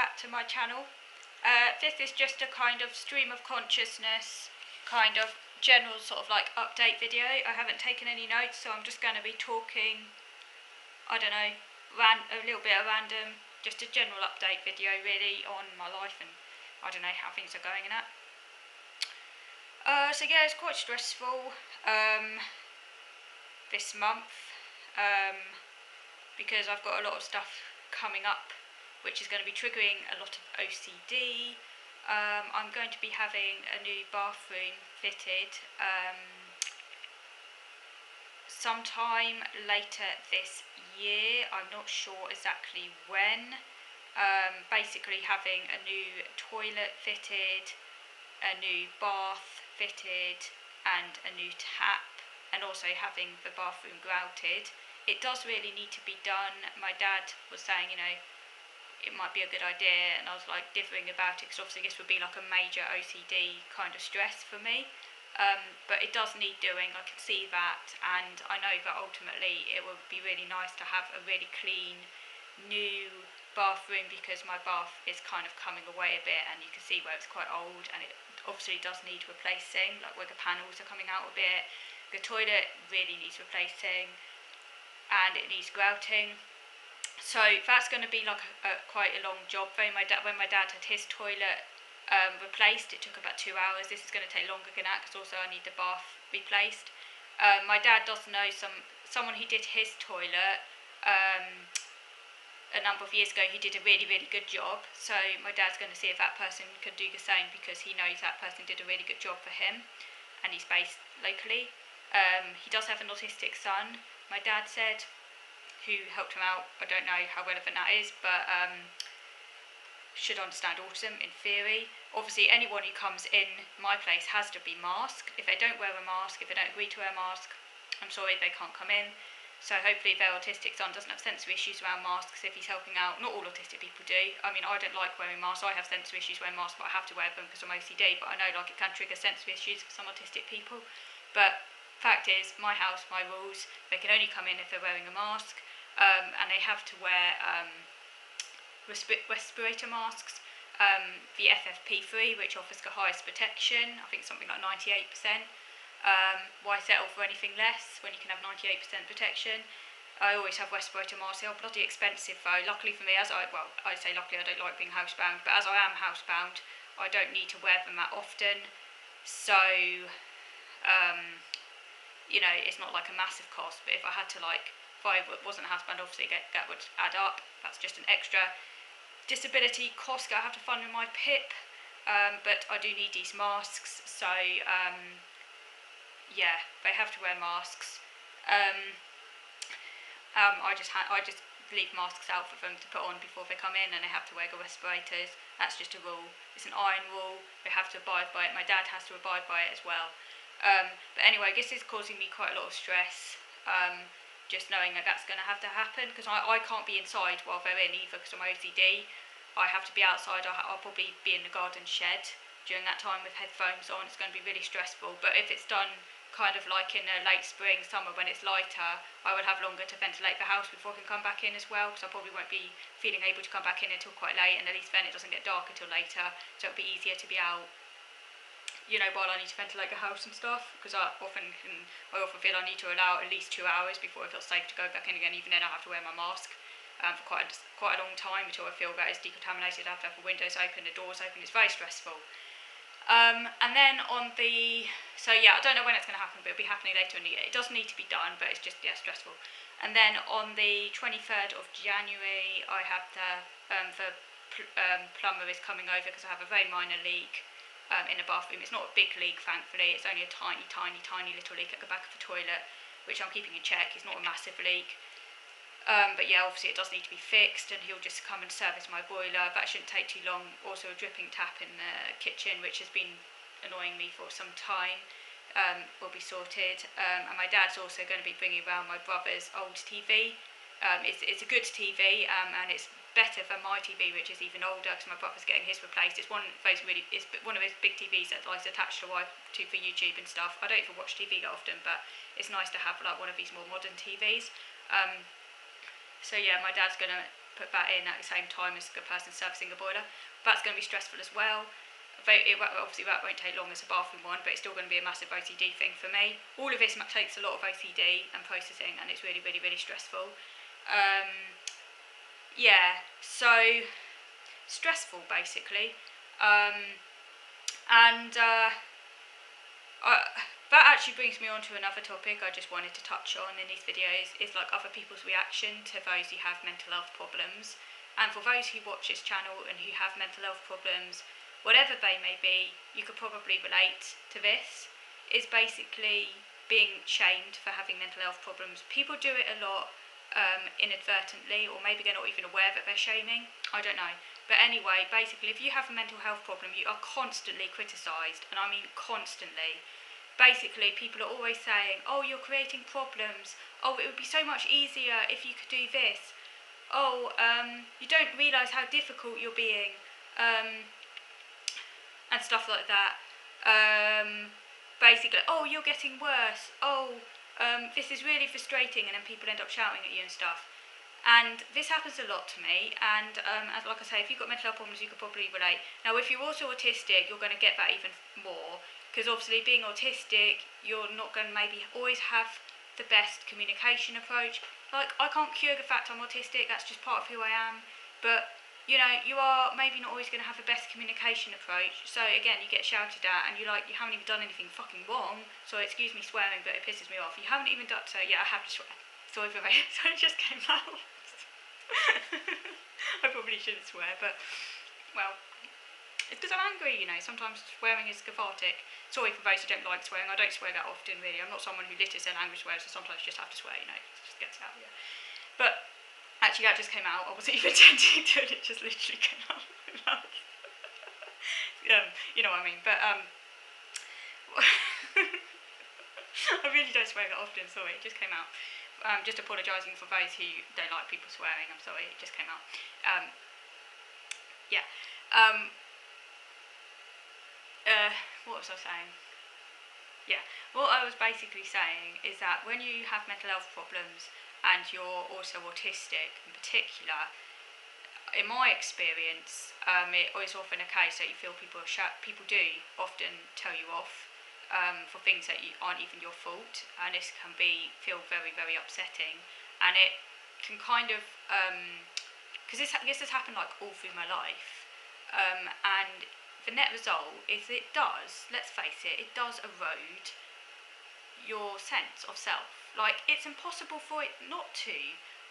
back to my channel. This is just a kind of stream of consciousness, kind of general sort of like update video. I haven't taken any notes, so I'm just going to be talking, I don't know, a little bit of random, just a general update video really on my life and I don't know how things are going and that. So yeah, it's quite stressful this month because I've got a lot of stuff coming up which is going to be triggering a lot of OCD. I'm going to be having a new bathroom fitted sometime later this year. I'm not sure exactly when. Basically having a new toilet fitted, a new bath fitted and a new tap, and also having the bathroom grouted. It does really need to be done. My dad was saying, you know, it might be a good idea, and I was like dithering about it because obviously this would be like a major OCD kind of stress for me, but it does need doing. I can see that, and I know that ultimately it would be really nice to have a really clean new bathroom because my bath is kind of coming away a bit and you can see where it's quite old and it obviously does need replacing, like where the panels are coming out a bit. The toilet really needs replacing and it needs grouting. So that's going to be like quite a long job. When my dad had his toilet replaced, it took about 2 hours. This is going to take longer than that because also I need the bath replaced. My dad does know someone who did his toilet a number of years ago. He did a really good job. So my dad's going to see if that person could do the same because he knows that person did a really good job for him and he's based locally. He does have an autistic son, my dad said, who helped him out. I don't know how relevant that is, but should understand autism in theory. Obviously anyone who comes in my place has to be masked. If they don't wear a mask, if they don't agree to wear a mask, I'm sorry, they can't come in. So hopefully their autistic son doesn't have sensory issues around masks if he's helping out. Not all autistic people do. I mean, I don't like wearing masks. I have sensory issues wearing masks, but I have to wear them because I'm OCD. But I know like it can trigger sensory issues for some autistic people. But fact is, my house, my rules, they can only come in if they're wearing a mask. And they have to wear respirator masks, the FFP3, which offers the highest protection, I think something like 98%. Why settle for anything less when you can have 98% protection? I always have respirator masks. They are bloody expensive though. Luckily for me, I say luckily, I don't like being housebound, but as I am housebound, I don't need to wear them that often. So, you know, it's not like a massive cost, but if I had to like, if I wasn't housebound, obviously that would add up. That's just an extra disability cost I have to fund in my PIP, but I do need these masks, so yeah, they have to wear masks. I just leave masks out for them to put on before they come in, and they have to wear the respirators. That's just a rule. It's an iron rule. They have to abide by it. My dad has to abide by it as well. But anyway, this is causing me quite a lot of stress. Just knowing that that's going to have to happen, because I can't be inside while they're in either because I'm OCD. I have to be outside. I'll probably be in the garden shed during that time with headphones on. It's going to be really stressful, but if it's done kind of like in a late spring, summer when it's lighter, I would have longer to ventilate the house before I can come back in as well, because I probably won't be feeling able to come back in until quite late, and at least then it doesn't get dark until later, so it'll be easier to be out, you know, while I need to ventilate the house and stuff, because I often feel I need to allow at least 2 hours before I feel safe to go back in again. Even then I have to wear my mask for quite a long time until I feel that it's decontaminated. I have to have the windows open, the doors open. It's very stressful. And then on the, so yeah, I don't know when it's going to happen, but it'll be happening later in the year. It does need to be done, but it's just, yeah, stressful. And then on the 23rd of January, I have the plumber is coming over because I have a very minor leak in the bathroom. It's not a big leak, thankfully. It's only a tiny little leak at the back of the toilet, which I'm keeping in check. It's not a massive leak. But yeah, obviously it does need to be fixed, and he'll just come and service my boiler. That shouldn't take too long. Also a dripping tap in the kitchen, which has been annoying me for some time, will be sorted. And my dad's also going to be bringing around my brother's old TV. It's a good TV, and it's better than my TV, which is even older because my brother's getting his replaced. It's one of those big TVs that like attached to for YouTube and stuff. I don't even watch TV that often, but it's nice to have like one of these more modern TVs. So yeah, my dad's gonna put that in at the same time as the person servicing the boiler. That's going to be stressful as well. Obviously that won't take long as a bathroom one, but it's still going to be a massive OCD thing for me. All of this takes a lot of OCD and processing, and it's really, really, really stressful. So stressful basically. That actually brings me on to another topic I just wanted to touch on in these videos, is like other people's reaction to those who have mental health problems. And for those who watch this channel and who have mental health problems, whatever they may be, you could probably relate to this, is basically being shamed for having mental health problems. People do it a lot inadvertently, or maybe they're not even aware that they're shaming, I don't know. But anyway, basically, if you have a mental health problem, you are constantly criticised, and I mean constantly. Basically, people are always saying, oh, you're creating problems, oh, it would be so much easier if you could do this, oh, you don't realise how difficult you're being, and stuff like that. Basically, oh, you're getting worse, oh, this is really frustrating, and then people end up shouting at you and stuff. And this happens a lot to me, and as like I say, if you've got mental health problems, you could probably relate. Now, if you're also autistic, you're going to get that even more, because obviously being autistic, you're not going to maybe always have the best communication approach. Like, I can't cure the fact I'm autistic, that's just part of who I am, but you know, you are maybe not always going to have the best communication approach. So again, you get shouted at, and you haven't even done anything fucking wrong. So excuse me swearing, but it pisses me off. You haven't even done. So yeah, I have to swear. Sorry for that. So it just came out. I probably shouldn't swear, but well, it's because I'm angry. You know, sometimes swearing is cathartic. Sorry for those who don't like swearing. I don't swear that often, really. I'm not someone who litters their language swears, so sometimes you just have to swear. You know, it just gets out. Yeah, but. Actually, that just came out. I wasn't even intending to, and it just literally came out of my mouth. You know what I mean? But I really don't swear that often. Sorry, it just came out. Just apologising for those who don't like people swearing. I'm sorry, it just came out. What was I saying? Yeah, what I was basically saying is that when you have mental health problems and you're also autistic in particular, in my experience, it is often a case that you feel people do often tell you off for things that aren't even your fault, and this can feel very, very upsetting, and it can kind of, because this has happened like all through my life, and the net result is it does, let's face it, it does erode your sense of self. Like, it's impossible for it not to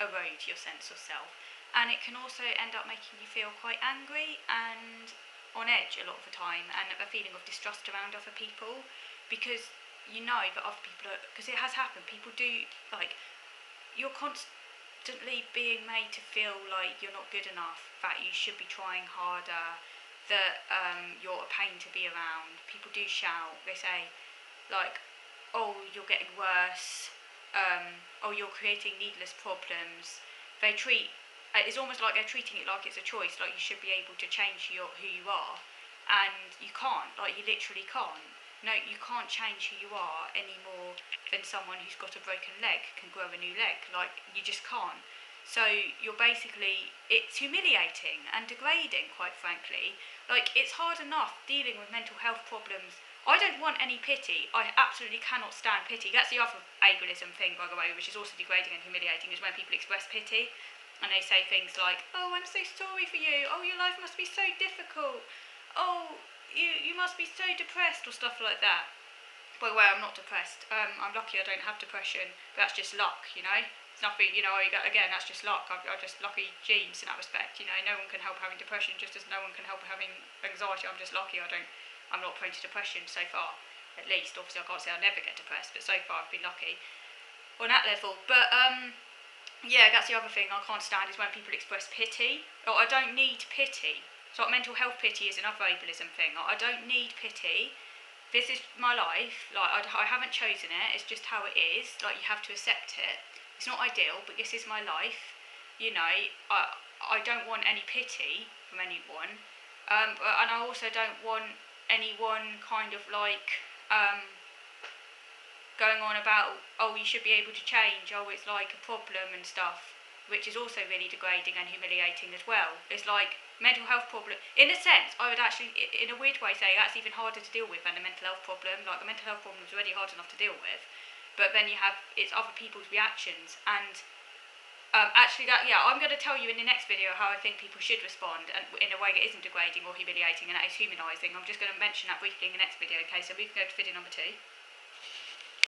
erode your sense of self, and it can also end up making you feel quite angry and on edge a lot of the time, and a feeling of distrust around other people, because you know that other people are, because it has happened, people do, like, you're constantly being made to feel like you're not good enough, that you should be trying harder, that you're a pain to be around. People do shout, they say, like, oh, you're getting worse, oh, you're creating needless problems. It's almost like they're treating it like it's a choice, like you should be able to change who you are, and you can't, like you literally can't. No, you can't change who you are any more than someone who's got a broken leg can grow a new leg, like you just can't. So you're basically, it's humiliating and degrading, quite frankly. Like, it's hard enough dealing with mental health problems. I don't want any pity. I absolutely cannot stand pity. That's the other ableism thing, by the way, which is also degrading and humiliating, is when people express pity and they say things like, oh, I'm so sorry for you, oh, your life must be so difficult, oh, you must be so depressed, or stuff like that. By the way, I'm not depressed. I'm lucky I don't have depression, but that's just luck, you know? It's nothing, you know, again, that's just luck. I'm just lucky genes in that respect, you know? No one can help having depression, just as no one can help having anxiety. I'm just lucky I'm not prone to depression so far, at least. Obviously, I can't say I'll never get depressed, but so far I've been lucky on that level. But, yeah, that's the other thing I can't stand, is when people express pity. Or I don't need pity. So like, mental health pity is another ableism thing. Like, I don't need pity. This is my life. Like, I haven't chosen it. It's just how it is. Like, you have to accept it. It's not ideal, but this is my life. You know, I don't want any pity from anyone. And I also don't want anyone kind of like going on about, oh, you should be able to change, oh, it's like a problem and stuff, which is also really degrading and humiliating as well. It's like mental health problem. In a sense, I would actually, in a weird way, say that's even harder to deal with than a mental health problem. Like a mental health problem is already hard enough to deal with, but then you have it's other people's reactions. And actually, I'm going to tell you in the next video how I think people should respond, and in a way that isn't degrading or humiliating and that is humanising. I'm just going to mention that briefly in the next video. Okay, so we can go to video number 2.